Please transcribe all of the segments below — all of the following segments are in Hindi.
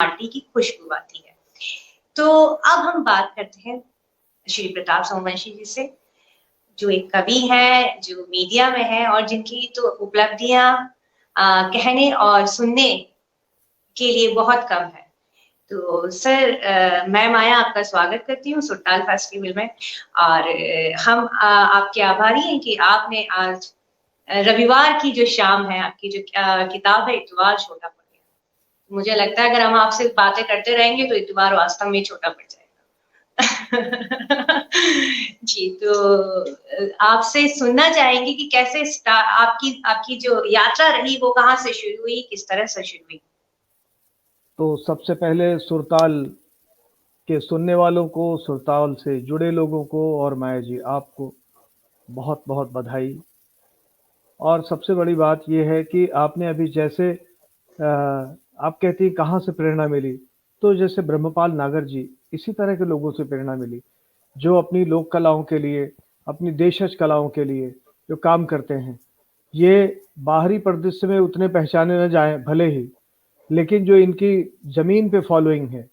माटी की खुशबू आती है। तो अब हम बात करते हैं श्री प्रताप सोमवंशी जी से, जो एक कवि हैं, जो मीडिया में हैं और जिनकी तो उपलब्धियां कहने और सुनने के लिए बहुत कम है। तो सर, मैं माया आपका स्वागत करती हूँ सुरताल फेस्टिवल में, और हम आपके आभारी हैं कि आपने आज रविवार की जो शाम है, आपकी जो किताब है इतवार छोटा पड़ गया। मुझे लगता है अगर हम आपसे बातें करते रहेंगे तो इतवार वास्तव में छोटा पड़ जाएगा। जी, तो आपसे सुनना चाहेंगे कि कैसे आपकी आपकी जो यात्रा रही वो कहाँ से शुरू हुई, किस तरह से शुरू हुई? तो सबसे पहले सुरताल के सुनने वालों को, सुरताल से जुड़े लोगों को और माया जी आपको बहुत बहुत बधाई। और सबसे बड़ी बात यह है कि आपने अभी जैसे आप कहती हैं कहाँ से प्रेरणा मिली, तो जैसे ब्रह्मपाल नागर जी, इसी तरह के लोगों से प्रेरणा मिली जो अपनी लोक कलाओं के लिए, अपनी देशज कलाओं के लिए जो काम करते हैं। ये बाहरी परिदृश्य में उतने पहचाने न जाएं भले ही, लेकिन जो इनकी जमीन पे फॉलोइंग है,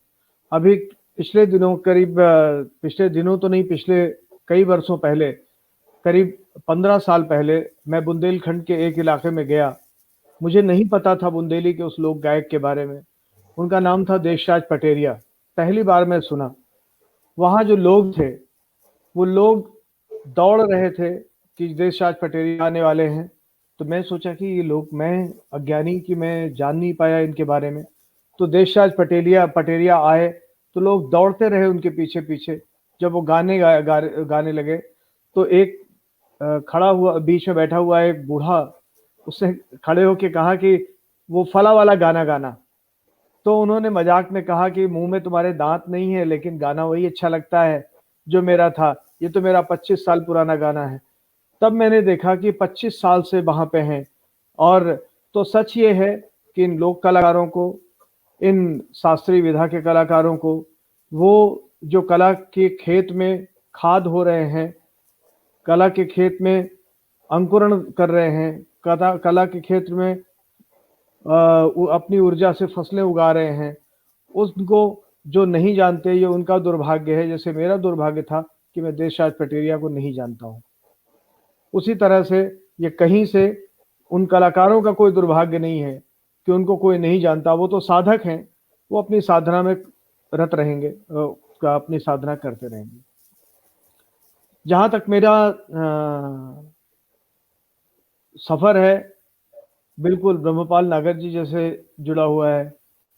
अभी पिछले दिनों पिछले दिनों तो नहीं, पिछले कई वर्षों पहले, करीब 15 साल पहले मैं बुंदेलखंड के एक इलाके में गया। मुझे नहीं पता था बुंदेली के उस लोक गायक के बारे में। उनका नाम था देशराज पटेरिया। पहली बार मैं सुना। वहाँ जो लोग थे, वो लोग दौड़ रहे थे कि देशराज पटेरिया आने वाले हैं। तो मैं सोचा कि ये लोग, मैं अज्ञानी कि मैं जान नहीं पाया इनके बारे में। तो देशराज पटेरिया आए तो लोग दौड़ते रहे उनके पीछे पीछे। जब वो गाने लगे तो एक खड़ा हुआ, बीच में बैठा हुआ एक बूढ़ा, उसने खड़े होके कहा कि वो फला वाला गाना गाना। तो उन्होंने मजाक में कहा कि मुंह में तुम्हारे दांत नहीं है, लेकिन गाना वही अच्छा लगता है जो मेरा था। ये तो मेरा 25 साल पुराना गाना है। तब मैंने देखा कि 25 साल से वहां पे हैं। और तो सच ये है कि इन लोक कलाकारों को, इन शास्त्रीय विधा के कलाकारों को, वो जो कला के खेत में खाद हो रहे हैं, कला के खेत में अंकुरण कर रहे हैं, कला के क्षेत्र में अपनी ऊर्जा से फसलें उगा रहे हैं, उनको जो नहीं जानते, ये उनका दुर्भाग्य है। जैसे मेरा दुर्भाग्य था कि मैं देशराज पटेरिया को नहीं जानता हूँ, उसी तरह से ये कहीं से उन कलाकारों का कोई दुर्भाग्य नहीं है कि उनको कोई नहीं जानता। वो तो साधक हैं, वो अपनी साधना में रत रहेंगे, अपनी साधना करते रहेंगे। जहाँ तक मेरा सफ़र है, बिल्कुल ब्रह्मपाल नागर जी जैसे जुड़ा हुआ है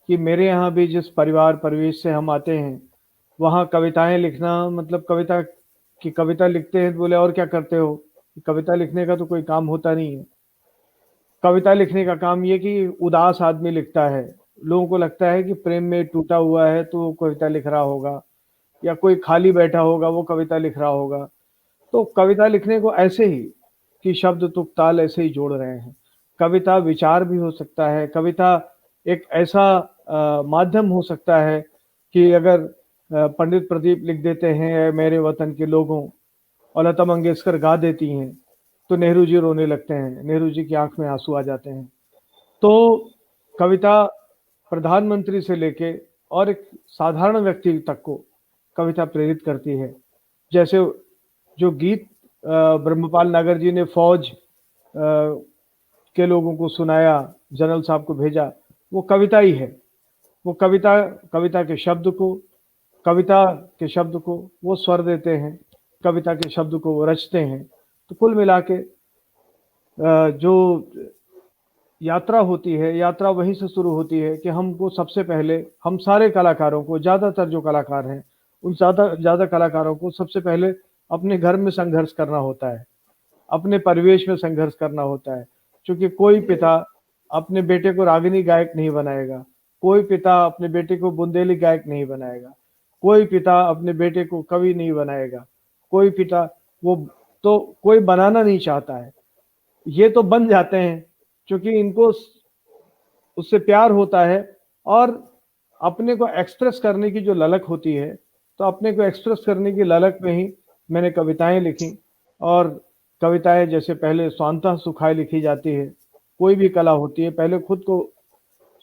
कि मेरे यहाँ भी जिस परिवार परिवेश से हम आते हैं, वहाँ कविताएं लिखना, मतलब कविता लिखते हैं तो बोले और क्या करते हो? कविता लिखने का तो कोई काम होता नहीं है। कविता लिखने का काम ये कि उदास आदमी लिखता है। लोगों को लगता है कि प्रेम में टूटा हुआ है तो वो कविता लिख रहा होगा, या कोई खाली बैठा होगा वो कविता लिख रहा होगा। तो कविता लिखने को ऐसे ही कि शब्द तुक ताल ऐसे ही जोड़ रहे हैं। कविता विचार भी हो सकता है। कविता एक ऐसा माध्यम हो सकता है कि अगर पंडित प्रदीप लिख देते हैं मेरे वतन के लोगों, और लता मंगेशकर गा देती हैं, तो नेहरू जी रोने लगते हैं, नेहरू जी की आंख में आंसू आ जाते हैं। तो कविता प्रधानमंत्री से लेके और एक साधारण व्यक्ति तक को कविता प्रेरित करती है। जैसे जो गीत ब्रह्मपाल नागर जी ने फौज के लोगों को सुनाया, जनरल साहब को भेजा, वो कविता ही है। वो कविता के शब्द को, कविता के शब्द को वो स्वर देते हैं, कविता के शब्द को वो रचते हैं। तो कुल मिला के जो यात्रा होती है, यात्रा वहीं से शुरू होती है कि हमको सबसे पहले, हम सारे कलाकारों को, ज़्यादातर जो कलाकार हैं उन ज़्यादा कलाकारों को सबसे पहले अपने घर में संघर्ष करना होता है, अपने परिवेश में संघर्ष करना होता है। क्योंकि कोई पिता अपने बेटे को रागिनी गायक नहीं बनाएगा, कोई पिता अपने बेटे को बुंदेली गायक नहीं बनाएगा, कोई पिता अपने बेटे को कवि नहीं बनाएगा, कोई पिता वो तो कोई बनाना नहीं चाहता है। ये तो बन जाते हैं क्योंकि इनको उससे प्यार होता है और अपने को एक्सप्रेस करने की जो ललक होती है। तो अपने को एक्सप्रेस करने की ललक में ही मैंने कविताएं लिखी। और कविताएं जैसे पहले स्वांतः सुखाय लिखी जाती है, कोई भी कला होती है पहले खुद को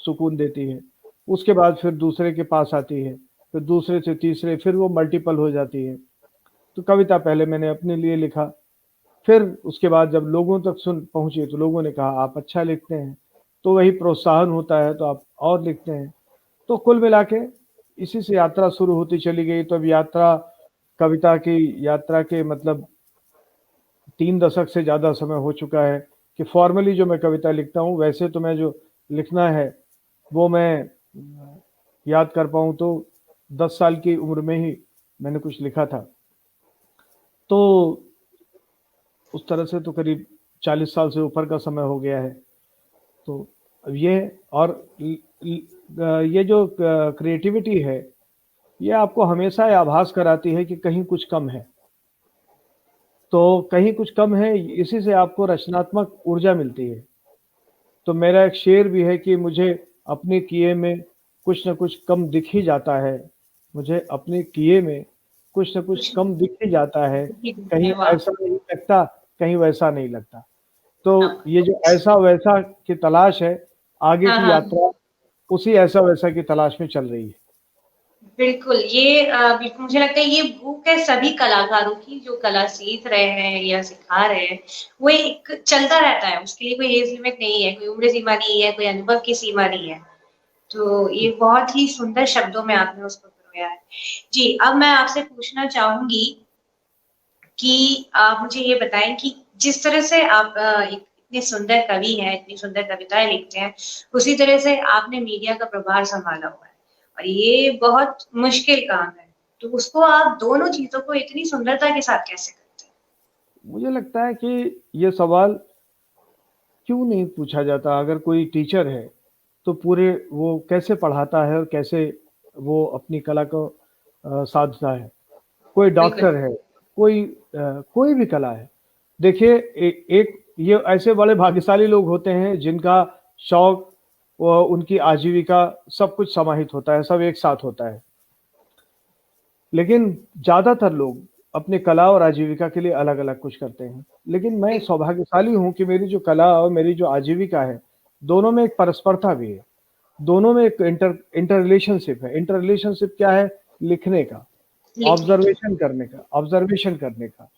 सुकून देती है। उसके बाद फिर दूसरे के पास आती है, फिर दूसरे से तीसरे, फिर वो मल्टीपल हो जाती है। तो कविता पहले मैंने अपने लिए लिखा, फिर उसके बाद जब लोगों तक सुन पहुंची तो लोगों ने कहा आप अच्छा लिखते हैं, तो वही प्रोत्साहन होता है, तो आप और लिखते हैं। तो कुल मिला के इसी से यात्रा शुरू होती चली गई। तो अब यात्रा, कविता की यात्रा के मतलब 3 दशक से ज़्यादा समय हो चुका है कि फॉर्मली जो मैं कविता लिखता हूँ, वैसे तो मैं जो लिखना है वो मैं याद कर पाऊँ तो 10 साल की उम्र में ही मैंने कुछ लिखा था। तो उस तरह से तो करीब 40 साल से ऊपर का समय हो गया है। तो अब ये और ये जो क्रिएटिविटी है, ये आपको हमेशा ये आभास कराती है कि कहीं कुछ कम है। तो कहीं कुछ कम है, इसी से आपको रचनात्मक ऊर्जा मिलती है। तो मेरा एक शेर भी है कि मुझे अपने किए में कुछ न कुछ कम दिख ही जाता है, मुझे अपने किए में कुछ न कुछ कुछ कम दिख ही जाता है, नहीं दिखता कहीं है, वाह। ऐसा नहीं लगता, कहीं वैसा नहीं लगता। क्या तो ये बात। जो ऐसा वैसा की तलाश है, आगे हाँ की हाँ, यात्रा उसी ऐसा वैसा की तलाश में चल रही है। बिल्कुल। ये बिल्कुल मुझे लगता है ये भूख है सभी कलाकारों की जो कला सीख रहे हैं या सिखा रहे हैं। वो एक चलता रहता है, उसके लिए कोई एज लिमिट नहीं है, कोई उम्र सीमा नहीं है, कोई अनुभव की सीमा नहीं है। तो ये बहुत ही सुंदर शब्दों में आपने उसको पिरोया है। जी, अब मैं आपसे पूछना चाहूंगी कि आप मुझे ये बताएं कि जिस तरह से आप एक इतने सुंदर कवि हैं, इतनी सुंदर कविताएं लिखते हैं, उसी तरह से आपने मीडिया का प्रभार संभाला हुआ है और ये बहुत मुश्किल काम है। तो उसको आप दोनों चीजों को इतनी सुंदरता के साथ कैसे करते हैं? मुझे लगता है कि ये सवाल क्यों नहीं पूछा जाता। अगर कोई टीचर है तो पूरे वो कैसे पढ़ाता है और कैसे वो अपनी कला को साधता है। कोई बिल्कुल। डॉक्टर है, कोई भी कला है। देखिए एक ये ऐसे बड़े भाग्यशाली लोग होते हैं जिनका शौक व उनकी आजीविका सब कुछ समाहित होता है, सब एक साथ होता है। लेकिन ज़्यादातर लोग अपनी कला और आजीविका के लिए अलग-अलग कुछ करते हैं। लेकिन मैं बिल्कुल। सौभाग्यशाली हूँ कि मेरी जो कला और मेरी जो आजीविका है, दोनों में एक परस्परता भी है। दोनों में एक इंटर इंटर रिलेशनशिप है। इंटर रिलेशनशिप क्या है? लिखने का, लिखने की। ऑब्जर्वेशन करने का,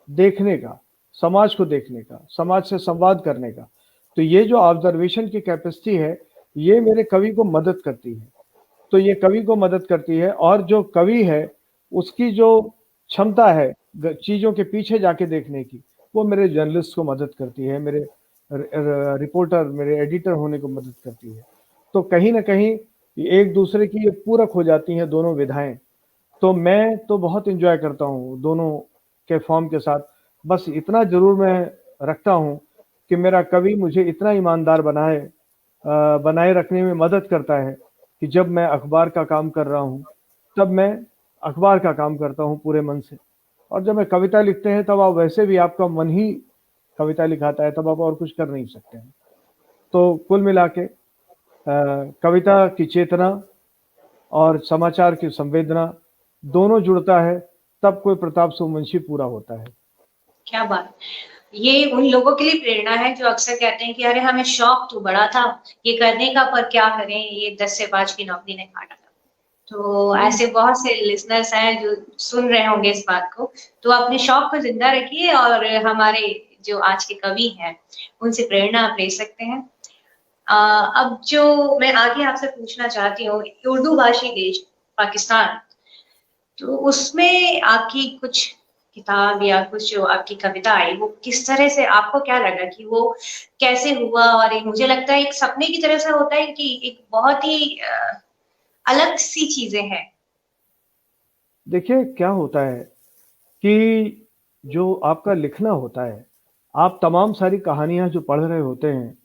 देखने का, समाज को देखने का, समाज से संवाद करने का। तो ये जो ऑब्जर्वेशन की कैपेसिटी है, ये मेरे कवि को मदद करती है। तो ये कवि को मदद करती है और जो कवि है, उसकी जो क्षमता है चीज़ों के पीछे जाके देखने की, वो मेरे जर्नलिस्ट को मदद करती है, मेरे रिपोर्टर, मेरे एडिटर होने को मदद करती है। तो कहीं न कहीं एक दूसरे की ये पूरक हो जाती हैं दोनों विधाएँ। तो मैं तो बहुत एन्जॉय करता हूँ दोनों के फॉर्म के साथ। बस इतना ज़रूर मैं रखता हूँ कि मेरा कवि मुझे इतना ईमानदार बनाए रखने में मदद करता है कि जब मैं अखबार का काम कर रहा हूँ, तब मैं अखबार का काम करता हूँ पूरे मन से। और जब मैं कविता लिखते हैं तब आप वैसे भी आपका मन ही कविता लिखाता है, तब आप और कुछ कर नहीं सकते हैं। तो कुल मिला के कविता की चेतना और समाचार की संवेदना दोनों जुड़ता है, तब कोई प्रताप सोमवंशी पूरा होता है। क्या बात। ये उन लोगों के लिए प्रेरणा है जो अक्सर कहते हैं कि अरे हमें शौक तो बड़ा था ये करने का, पर क्या करें, ये 10 से 5 की नौकरी ने काटा। तो नहीं, ऐसे बहुत से लिसनर्स हैं जो सुन रहे होंगे इस बात को। तो अपने शौक को जिंदा रखिए और हमारे जो आज के कवि हैं उनसे प्रेरणा आप ले सकते हैं। अब जो मैं आगे आपसे पूछना चाहती हूँ, उर्दू भाषी देश पाकिस्तान, तो उसमें आपकी कुछ किताब या कुछ जो आपकी कविता आई वो किस तरह से आपको क्या लगा कि वो कैसे हुआ? और एक मुझे लगता है एक सपने की तरह से होता है कि एक बहुत ही अलग सी चीजें हैं। देखिए क्या होता है कि जो आपका लिखना होता है, आप तमाम सारी कहानियाँ जो पढ़ रहे होते हैं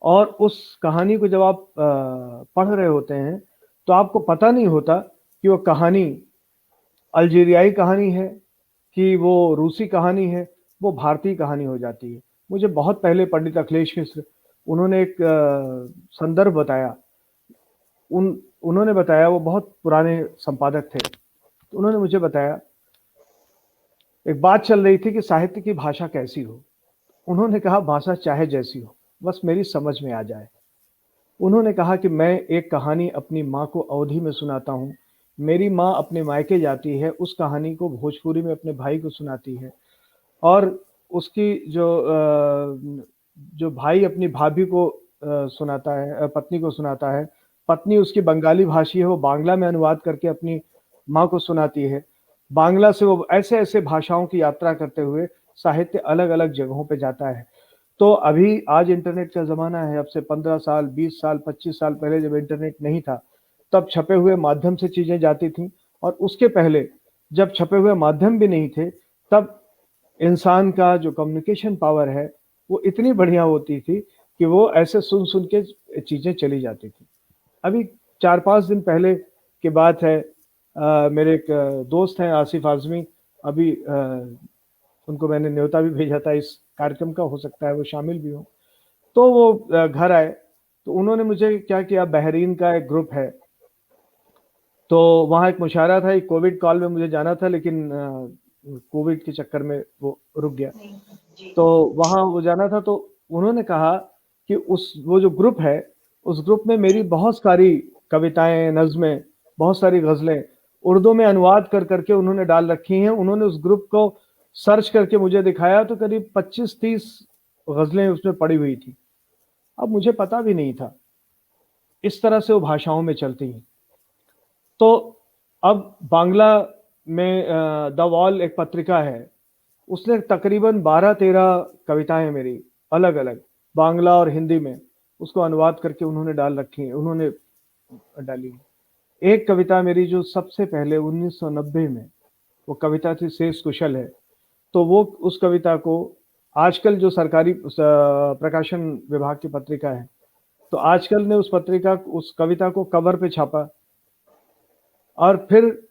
और उस कहानी को जब आप पढ़ रहे होते हैं, तो आपको पता नहीं होता कि वो कहानी अल्जीरियाई कहानी है कि वो रूसी कहानी है, वो भारतीय कहानी हो जाती है। मुझे बहुत पहले पंडित अखिलेश मिश्र उन्होंने एक संदर्भ बताया। उन्होंने बताया, वो बहुत पुराने संपादक थे। तो उन्होंने मुझे बताया, एक बात चल रही थी कि साहित्य की भाषा कैसी हो। उन्होंने कहा भाषा चाहे जैसी हो, बस मेरी समझ में आ जाए। उन्होंने कहा कि मैं एक कहानी अपनी माँ को अवधी में सुनाता हूँ, मेरी माँ अपने मायके जाती है, उस कहानी को भोजपुरी में अपने भाई को सुनाती है, और उसकी जो भाई अपनी भाभी को सुनाता है, पत्नी को सुनाता है, पत्नी उसकी बंगाली भाषी है, वो बांग्ला में अनुवाद करके अपनी माँ को सुनाती है। बांग्ला से वो ऐसे-ऐसे भाषाओं की यात्रा करते हुए साहित्य अलग-अलग जगहों पे जाता है। तो अभी आज इंटरनेट का ज़माना है, अब से 15 साल, 20 साल, 25 साल पहले जब इंटरनेट नहीं था, तब छपे हुए माध्यम से चीज़ें जाती थीं, और उसके पहले जब छपे हुए माध्यम भी नहीं थे, तब इंसान का जो कम्युनिकेशन पावर है, वो इतनी बढ़िया होती थी कि वो ऐसे सुन-सुन के चीज़ें चली जाती थी। अभी 4-5 दिन पहले की बात है, मेरे एक दोस्त हैं आसिफ आज़मी, अभी उनको मैंने न्योता भी भेजा था इस कार्यक्रम का, हो सकता है वो शामिल भी हों। तो वो घर आए, तो उन्होंने मुझे क्या किया, बहरीन का एक ग्रुप है, तो वहाँ एक मुशायरा था, एक कोविड कॉल में मुझे जाना था, लेकिन कोविड के चक्कर में वो रुक गया। जी। तो वहाँ वो जाना था, तो उन्होंने कहा कि वो जो ग्रुप है, उस ग्रुप में मेरी बहुत सारी कविताएँ, नज़्में, बहुत सारी ग़ज़लें उर्दू में अनुवाद कर के उन्होंने डाल रखी हैं। उन्होंने उस ग्रुप को सर्च करके मुझे दिखाया, तो करीब 25-30 ग़ज़लें उसमें पड़ी हुई थी। अब मुझे पता भी नहीं था, इस तरह से वो भाषाओं में चलती हैं। तो अब बांग्ला में द वॉल एक पत्रिका है, उसने तकरीबन 12-13 कविताएँ मेरी अलग-अलग बांग्ला और हिंदी में उसको अनुवाद करके उन्होंने डाल रखी हैं, उन्होंने डाली है। एक कविता मेरी जो सबसे पहले 1990 में, वो कविता थी शेष कुशल है, तो वो उस कविता को आजकल जो सरकारी प्रकाशन विभाग की पत्रिका है, तो आजकल ने उस कविता को कवर पे छापा, और फिर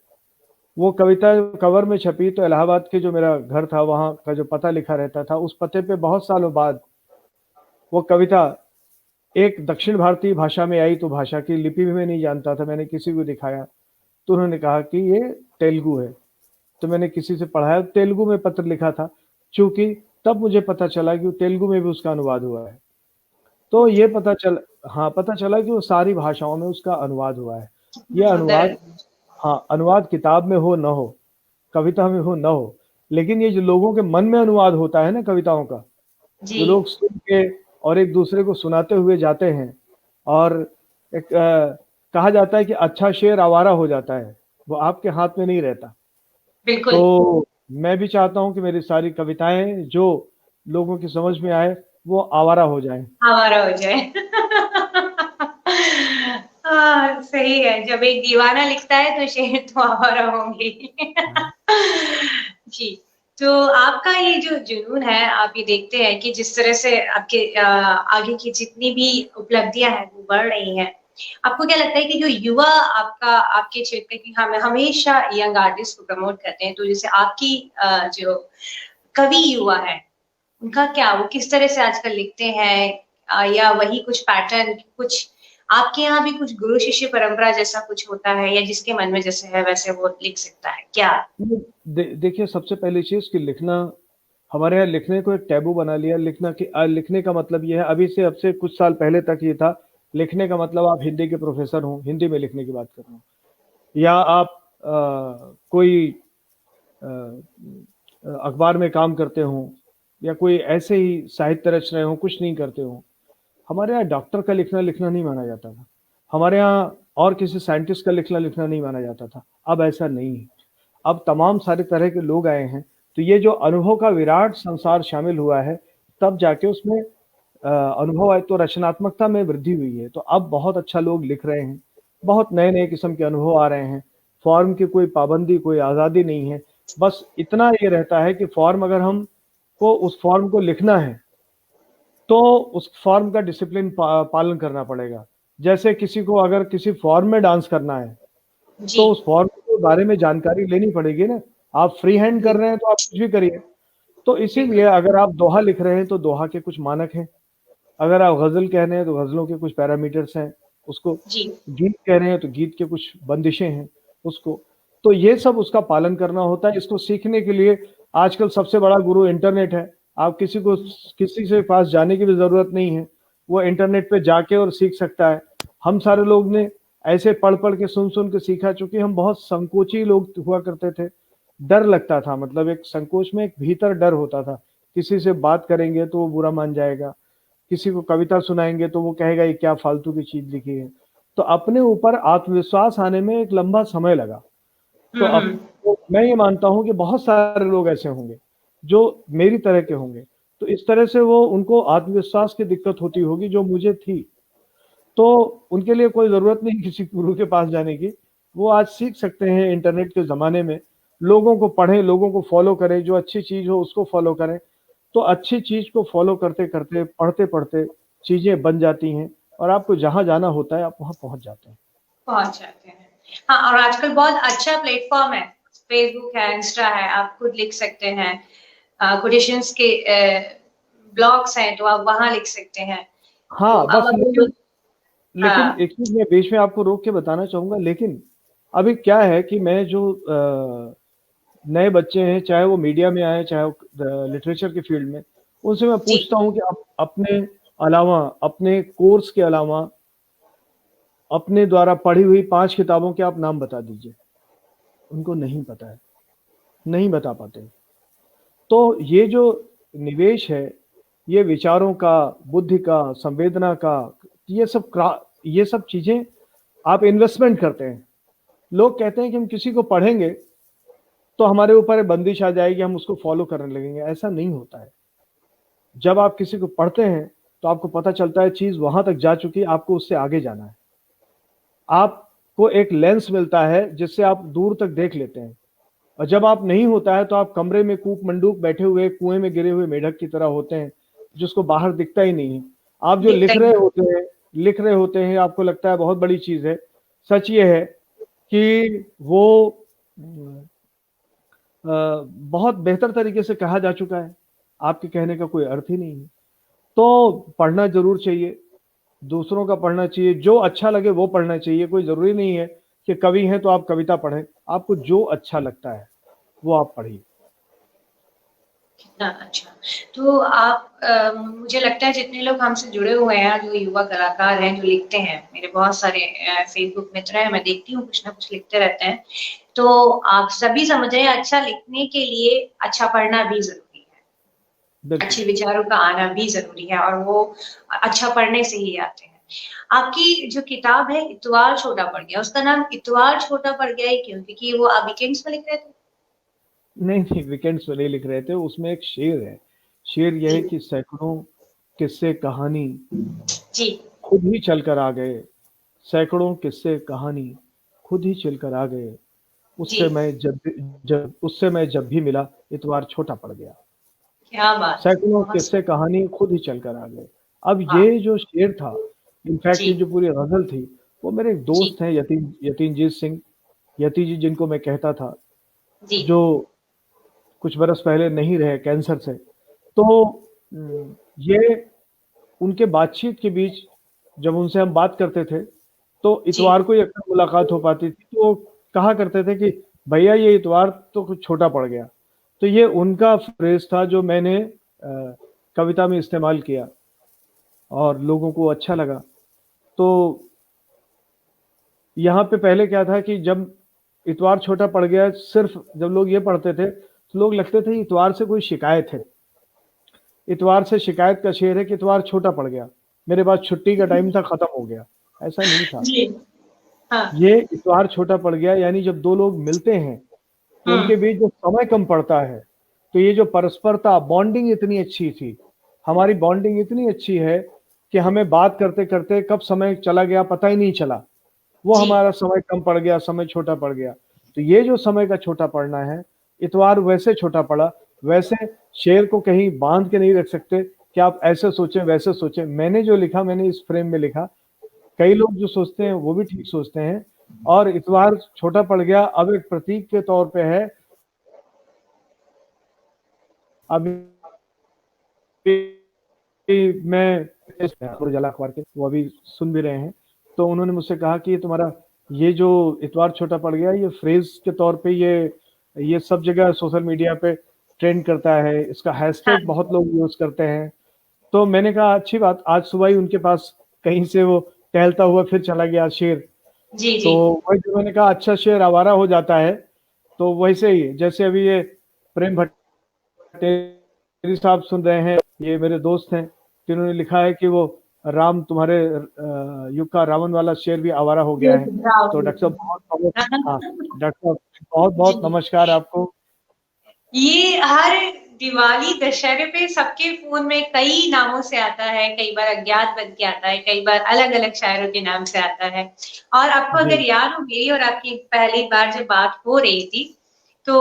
वो कविता कवर में छपी, तो इलाहाबाद के जो मेरा घर था, वहाँ का जो पता लिखा रहता था, उस पते पे बहुत सालों बाद वो कविता एक दक्षिण भारतीय भाषा में आई, तो भाषा की लिपि भी मैं नहीं जानता था, मैंने किसी को दिखाया, तो उन्होंने कहा कि ये तेलुगु है। तो मैंने किसी से पढ़ाया, तेलुगु में पत्र लिखा था, चूँकि तब मुझे पता चला कि वो तेलुगु में भी उसका अनुवाद हुआ है। तो ये पता चला कि वो सारी भाषाओं में उसका अनुवाद हुआ है। ये सुंदर अनुवाद, है। हाँ, अनुवाद किताब में हो ना हो, कविता में हो ना हो, लेकिन ये जो लोगों के मन में अनुवाद होता है ना कविताओं का, जी। जो लोग सुन के और एक दूसरे को सुनाते हुए जाते हैं, और एक कहा जाता है कि अच्छा शेर आवारा हो जाता है, वो आपके हाथ में नहीं रहता। बिल्कुल। तो मैं भी चाहता हूँ कि मेरी सारी कविताएँ जो लोगों की समझ में आए, वो आवारा हो जाएँ। आवारा हो जाए। हाँ, सही है। जब एक दीवाना लिखता है तो शेर तो आवारा होंगे ही। हाँ। जी, तो आपका ये जो जुनून है, आप ये देखते हैं कि जिस तरह से आपके आगे की जितनी भी उपलब्धियाँ हैं, वो बढ़ रही हैं। आपको क्या लगता है कि जो युवा आपके क्षेत्र की हम हमेशा यंग आर्टिस्ट को प्रमोट करते हैं, तो जैसे आपकी जो कवि युवा है, उनका क्या, वो किस तरह से आजकल लिखते हैं, या वही कुछ पैटर्न, कुछ आपके यहाँ भी कुछ गुरु शिष्य परंपरा जैसा कुछ होता है, या जिसके मन में जैसे है वैसे वो लिख सकता है क्या? देखिए, सबसे पहली चीज़ कि लिखना, हमारे यहाँ लिखने को एक टैबू बना लिया। लिखने का मतलब ये है, अभी से अब से कुछ साल पहले तक ये था, लिखने का मतलब आप हिंदी के प्रोफेसर हों, हिंदी में लिखने की बात कर रहा हूँ, या आप कोई अखबार में काम करते हों, या कोई ऐसे ही साहित्य रच रहे हों, कुछ नहीं करते हों। हमारे यहाँ डॉक्टर का लिखना नहीं माना जाता था। हमारे यहाँ और किसी साइंटिस्ट का लिखना नहीं माना जाता था। अब ऐसा नहीं है। अब तमाम सारे तरह के लोग आए हैं, तो ये जो अनुभव का विराट संसार शामिल हुआ है, तब जाके उसमें अनुभव आए, तो रचनात्मकता में वृद्धि हुई है। तो अब बहुत अच्छा लोग लिख रहे हैं, बहुत नए-नए किस्म के अनुभव आ रहे हैं। फॉर्म की कोई पाबंदी, कोई आज़ादी नहीं है। बस इतना ये रहता है कि फॉर्म, अगर हमको उस फॉर्म को लिखना है, तो उस फॉर्म का डिसिप्लिन पालन करना पड़ेगा। जैसे किसी को अगर किसी फॉर्म में डांस करना है, जी। तो उस फॉर्म के बारे में जानकारी लेनी पड़ेगी ना। आप फ्री हैंड कर रहे हैं, तो आप कुछ भी करिए। तो इसीलिए बिल्कुल। अगर आप दोहा लिख रहे हैं, तो दोहा के कुछ मानक हैं। अगर आप गज़ल कह रहे हैं, तो गज़लों के कुछ पैरामीटर्स हैं, उसको। जी। गीत कह रहे हैं, तो गीत के कुछ बंदिशें हैं, उसको। तो ये सब उसका पालन करना होता है। इसको सीखने के लिए आजकल सबसे बड़ा गुरु इंटरनेट है। आप किसी के पास जाने की भी ज़रूरत नहीं है। वो इंटरनेट पे जाके और सीख सकता है। हम सारे लोग ने ऐसे पढ़ पढ़ के सुन सुन के सीखा, चूंकि हम बहुत संकोची लोग हुआ करते थे, डर लगता था, मतलब एक संकोच में एक भीतर डर होता था, किसी से बात करेंगे तो वो बुरा मान जाएगा, किसी को कविता सुनाएंगे तो वो कहेगा ये क्या फालतू की चीज लिखी है। तो अपने ऊपर आत्मविश्वास आने में एक लंबा समय लगा। तो अब तो मैं ये मानता हूं कि बहुत सारे लोग ऐसे होंगे जो मेरी तरह के होंगे, तो इस तरह से वो उनको आत्मविश्वास की दिक्कत होती होगी जो मुझे थी, तो उनके लिए कोई जरूरत नहीं किसी गुरु के पास जाने की। वो आज सीख सकते हैं इंटरनेट के जमाने में, लोगों को पढ़ें, लोगों को फॉलो करें, जो अच्छी चीज हो उसको फॉलो करें। तो अच्छी चीज को फॉलो करते करते, पढ़ते पढ़ते चीजें बन जाती हैं, और आपको जहां जाना होता है आप वहां पहुंच जाते हैं। पहुंच जाते हैं। हाँ, और आजकल बहुत अच्छा प्लेटफॉर्म है, फेसबुक है, इंस्टा है, आप खुद लिख सकते हैं। कोटेशंस के ब्लॉग्स हैं तो आप वहां लिख सकते हैं। तो हाँ अब बस, लेकिन लेकिन हाँ एक चीज मैं बीच में आपको रोक के बताना चाहूंगा, लेकिन अभी क्या है कि मैं जो नए बच्चे हैं, चाहे वो मीडिया में आए चाहे वो लिटरेचर के फील्ड में, उनसे मैं जी, पूछता हूँ कि आप अपने अलावा, अपने कोर्स के अलावा, अपने द्वारा पढ़ी हुई 5 किताबों के आप नाम बता दीजिए। उनको नहीं पता है, नहीं बता पाते। तो ये जो निवेश है, ये विचारों का, बुद्धि का, संवेदना का, ये सब चीजें आप इन्वेस्टमेंट करते हैं। लोग कहते हैं कि हम किसी को पढ़ेंगे तो हमारे ऊपर बंदिश आ जाएगी, हम उसको फॉलो करने लगेंगे। ऐसा नहीं होता है। जब आप किसी को पढ़ते हैं तो आपको पता चलता है चीज वहां तक जा चुकी है, आपको उससे आगे जाना है। आपको एक लेंस मिलता है जिससे आप दूर तक देख लेते हैं। और जब आप नहीं होता है तो आप कमरे में कूप मंडूक बैठे हुए कुएं में गिरे हुए मेढक की तरह होते हैं, जिसको बाहर दिखता ही नहीं है। आप जो दिखता लिख ही रहे नहीं। होते हैं, लिख रहे होते हैं, आपको लगता है बहुत बड़ी चीज है। सच ये है कि वो बहुत बेहतर तरीके से कहा जा चुका है, आपके कहने का कोई अर्थ ही नहीं है। तो पढ़ना जरूर चाहिए, दूसरों का पढ़ना चाहिए, जो अच्छा लगे वो पढ़ना चाहिए। कोई जरूरी नहीं है कि कवि हैं तो आप कविता पढ़ें, आपको जो अच्छा लगता है वो आप पढ़िए। कितना अच्छा। तो आप मुझे लगता है जितने लोग हमसे जुड़े हुए हैं, जो युवा कलाकार हैं, जो लिखते हैं, मेरे बहुत सारे फेसबुक मित्र हैं, मैं देखती हूँ कुछ ना कुछ लिखते रहते हैं। तो आप सभी समझ रहे हैं, अच्छा लिखने के लिए अच्छा पढ़ना भी जरूरी है, बिल्कुल। अच्छे विचारों का आना भी जरूरी है, और वो अच्छा पढ़ने से ही आते हैं। आपकी जो किताब है इतवार छोटा पड़ गया, उसका नाम इतवार छोटा पड़ गया है क्यों? क्योंकि वो आप वीकेंड्स में लिख रहे थे? नहीं नहीं, वीकेंड्स में नहीं लिख रहे थे। उसमें एक शेर है, शेर यह जी है कि सैकड़ों किस्से कहानी जी खुद ही चल कर आ गए, सैकड़ों किस्से कहानी खुद ही चल कर आ गए, जी, उससे मैं जब भी मिला इतवार छोटा पड़ गया। क्या बात है, सैकड़ों बहुत किस्से कहानी खुद ही चल कर आ गए। अब वाह। ये जो शेर था, इनफैक्ट जी ये जो पूरी गजल थी, वो मेरे एक जी दोस्त हैं यतीनजीत सिंह, यती जी जिनको मैं कहता था, जी जो कुछ बरस पहले नहीं रहे कैंसर से। तो ये उनके बातचीत के बीच जब उनसे हम बात करते थे तो जी इतवार को ही अक्सर मुलाकात हो पाती थी, तो वो कहा करते थे कि भैया ये इतवार तो कुछ छोटा पड़ गया। तो ये उनका फ्रेज था जो मैंने कविता में इस्तेमाल किया और लोगों को अच्छा लगा। तो यहाँ पे पहले क्या था कि जब इतवार छोटा पड़ गया, सिर्फ जब लोग ये पढ़ते थे तो लोग लगते थे इतवार से कोई शिकायत है, इतवार से शिकायत का शेर है कि इतवार छोटा पड़ गया, मेरे पास छुट्टी का टाइम था खत्म हो गया। ऐसा नहीं था। जी हाँ। ये इतवार छोटा पड़ गया यानी जब दो लोग मिलते हैं तो उनके हम्म। बीच जो समय कम पड़ता है, तो ये जो परस्परता, बॉन्डिंग इतनी अच्छी थी, हमारी बॉन्डिंग इतनी अच्छी है कि हमें बात करते करते कब समय चला गया पता ही नहीं चला। वो जी हमारा समय कम पड़ गया, समय छोटा पड़ गया। तो ये जो समय का छोटा पड़ना है, इतवार वैसे छोटा पड़ा। वैसे शेर को कहीं बांध के नहीं रख सकते कि आप ऐसे सोचें वैसे सोचें। मैंने जो लिखा मैंने इस फ्रेम में लिखा, कई लोग जो सोचते हैं वो भी ठीक सोचते हैं। और इतवार छोटा पड़ गया अब एक प्रतीक के तौर पे है। अभी मैं उजाला अखबार के, वो अभी सुन भी रहे हैं, तो उन्होंने मुझसे कहा कि ये तुम्हारा ये जो इतवार छोटा पड़ गया, ये फ्रेज के तौर पे ये सब जगह सोशल मीडिया पे ट्रेंड करता है, इसका हाँ हैशटैग बहुत लोग यूज करते हैं। तो मैंने कहा अच्छी बात, आज सुबह ही उनके पास कहीं से वो टहलता हुआ फिर चला गया शेर। जी तो जी वही जो मैंने कहा, अच्छा शेर आवारा हो जाता है। तो वैसे ही जैसे अभी ये प्रेम भट्टेरी साहब सुन रहे हैं, ये मेरे दोस्त हैं, जिन्होंने लिखा है कि वो राम तुम्हारे युग का रावण वाला शेर भी आवारा हो गया है। तो डॉक्टर साहब बहुत बहुत, हाँ डॉक्टर साहब बहुत बहुत जी। नमस्कार आपको। ये हर दिवाली दशहरे पे सबके फोन में कई नामों से आता है, कई बार अज्ञात बन के आता है, कई बार अलग अलग शायरों के नाम से आता है। और आपको जी अगर याद हो, मेरी और आपकी पहली बार जब बात हो रही थी तो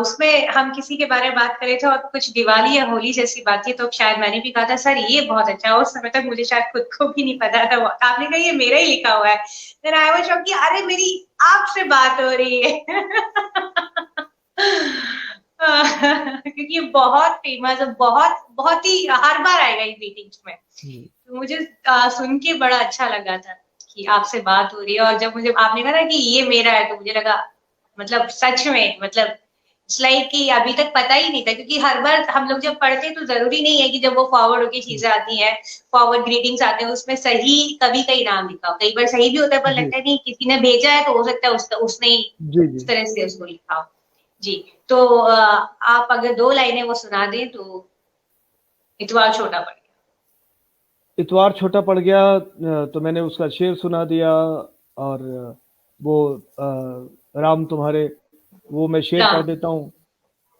उसमें हम किसी के बारे में बात कर रहे थे और कुछ दिवाली या होली जैसी बात थी, तो शायद मैंने भी कहा था सर ये बहुत अच्छा है। उस समय तक मुझे शायद खुद को भी नहीं पता था, आपने कहा ये मेरा ही लिखा हुआ है। फिर आई वाज शॉक्ड कि अरे मेरी आपसे बात हो रही है। क्योंकि ये बहुत फेमस है, बहुत बहुत ही हर बार आएगा ये मीटिंग्स में। जी तो मुझे सुन के बड़ा अच्छा लगा था कि आपसे बात हो रही है। और जब मुझे आपने कहा ना कि ये मेरा है, तो मुझे लगा मतलब सच में, मतलब इट्स लाइक कि अभी तक पता ही नहीं था। क्योंकि हर बार हम लोग जब पढ़ते हैं तो जरूरी नहीं है कि जब वो फॉरवर्ड होके चीजें आती हैं, फॉरवर्ड ग्रीटिंग्स आते हैं, उसमें सही कभी कहीं नाम लिखा हो, कई बार सही भी होता है, पर जी लगता है नहीं किसी ने भेजा है तो हो सकता है उसने ही जी जी। उस तरह से उसको लिखा हो। जी। तो आप अगर 2 लाइनें वो सुना दें तो इतवार छोटा पड़ गया। इतवार छोटा पड़ गया, तो मैंने उसका शेर सुना दिया। और वो राम तुम्हारे, वो मैं शेर पढ़ राम। देता हूँ।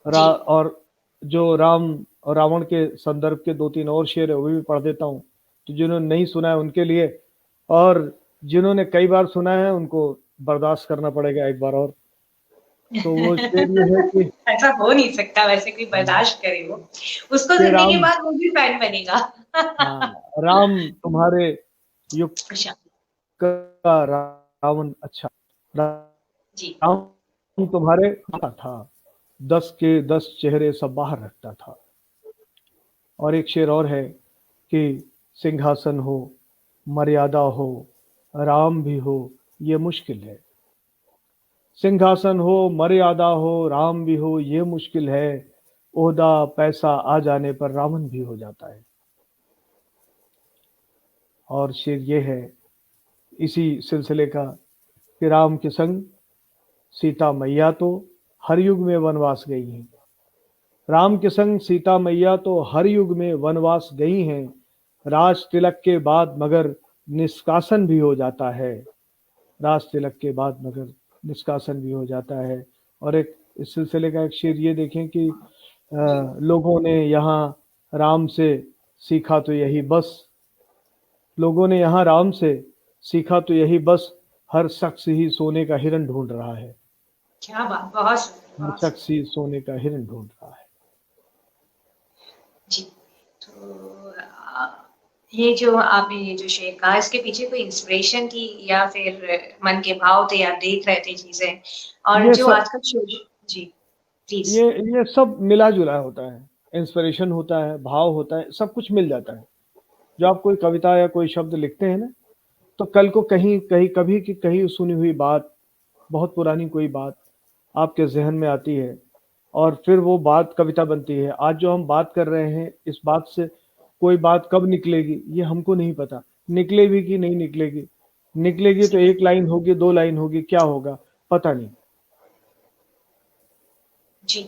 जी और जो राम और रावण के संदर्भ के 2-3 और शेर है वो भी पढ़ देता हूँ, तो जिन्होंने नहीं सुना है उनके लिए, और जिन्होंने कई बार सुना है उनको बर्दाश्त करना पड़ेगा एक बार और। तो वो शेर ये है कि ऐसा हो नहीं सकता वैसे, कोई बर्दाश्त करे वो, उसको कि सुनने के राम, बाद वो भी फैन बनेगा। हाँ, राम तुम्हारे युग अच्छा। का रावण अच्छा, जी राम तुम्हारे था, 10 के 10 चेहरे सब बाहर रखता था। और एक शेर और है कि सिंहासन हो, मर्यादा हो, राम भी हो, ये मुश्किल है। सिंहासन हो, मर्यादा हो, राम भी हो, ये मुश्किल है। ओहदा पैसा आ जाने पर रावण भी हो जाता है। और शेर ये है इसी सिलसिले का कि राम के संग सीता मैया तो हर युग में वनवास गई हैं। राम के संग सीता मैया तो हर युग में वनवास गई हैं। राज तिलक के बाद मगर निष्कासन भी हो जाता है। राज तिलक के बाद मगर निष्कासन भी हो जाता है। और एक इस सिलसिले का एक शेर ये देखें कि जी लोगों ने यहाँ राम से सीखा तो यही बस, लोगों ने यहाँ राम से सीखा तो यही बस, हर शख्स ही सोने का हिरन ढूंढ रहा है। क्या बात, बहुत सुंदर हर बहुत शख्स सुंदर। ही सोने का हिरन ढूंढ रहा है। जी। तो ये जो आपने ये जो शेर कहा, इसके पीछे कोई इंस्पिरेशन थी या फिर मन के भाव थे, आप देख रहे थे चीजें? और ये जो सब आजकल जी प्लीज। ये ये सब मिला जुला होता है, इंस्पिरेशन होता है, भाव होता है, सब कुछ मिल जाता है। जो आप कोई कविता या कोई शब्द लिखते हैं ना, तो कल को कहीं कहीं कभी की कहीं सुनी हुई बात, बहुत पुरानी कोई बात आपके जहन में आती है, और फिर वो बात कविता बनती है। आज जो हम बात कर रहे हैं, इस बात से कोई बात कब निकलेगी ये हमको नहीं पता, निकलेगी कि नहीं निकलेगी। निकलेगी तो 1 लाइन होगी, 2 लाइन होगी, क्या होगा पता नहीं। जी।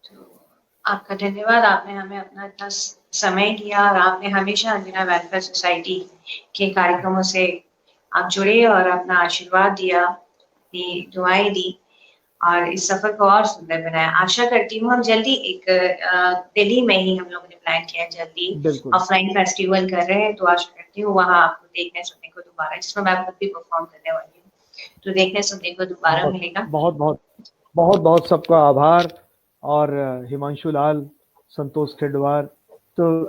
तो आपका धन्यवाद, आपने हमें अपना इतना समय दिया और आपने हमेशा अंजना वेलफेयर सोसाइटी के कार्यक्रमों से आप जुड़े और अपना आशीर्वाद दिया, अपनी दुआएं दी और इस सफर को और सुंदर बनाया। आशा करती हूँ हम जल्दी एक दिल्ली में ही हम लोगों ने प्लान किया है, जल्दी बिल्कुल। ऑफलाइन फेस्टिवल कर रहे हैं, तो आशा करती हूँ वहां आपको देखने सुनने को दोबारा, जिसमें मैं खुद भी परफॉर्म करने वाली हूँ, तो देखने सुनने को दोबारा बहुत मिलेगा। बहुत बहुत बहुत बहुत सबका आभार। और हिमांशु लाल, संतोष खेडवार, तो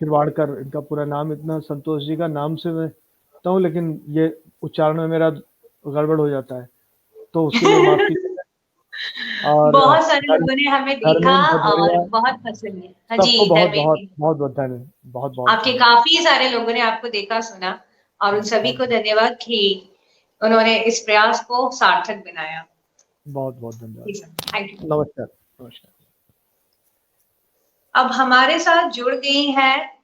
खिरवाड़कर, इनका पूरा नाम, इतना संतोष जी का नाम से मैं कहता हूँ, लेकिन ये उच्चारण में मेरा गड़बड़ हो जाता है, तो उसके लिए माफ कीजिएगा। और बहुत सारे लोगों ने हमें देखा धर्मेंद्र और भदौरिया, बहुत पसंद है। हाँ जी, सबको बहुत बहुत धर्मेंद्र, बहुत बहुत धन्यवाद, बहुत बहुत आपके धन्यवाद। काफी सारे लोगों ने आपको देखा सुना, और उन सभी बहुत को धन्यवाद कि उन्होंने इस प्रयास को सार्थक बनाया। बहुत बहुत धन्यवाद। जी सर, थैंक यू। नमस्कार। नमस्कार। अब हमारे साथ जुड़ गई हैं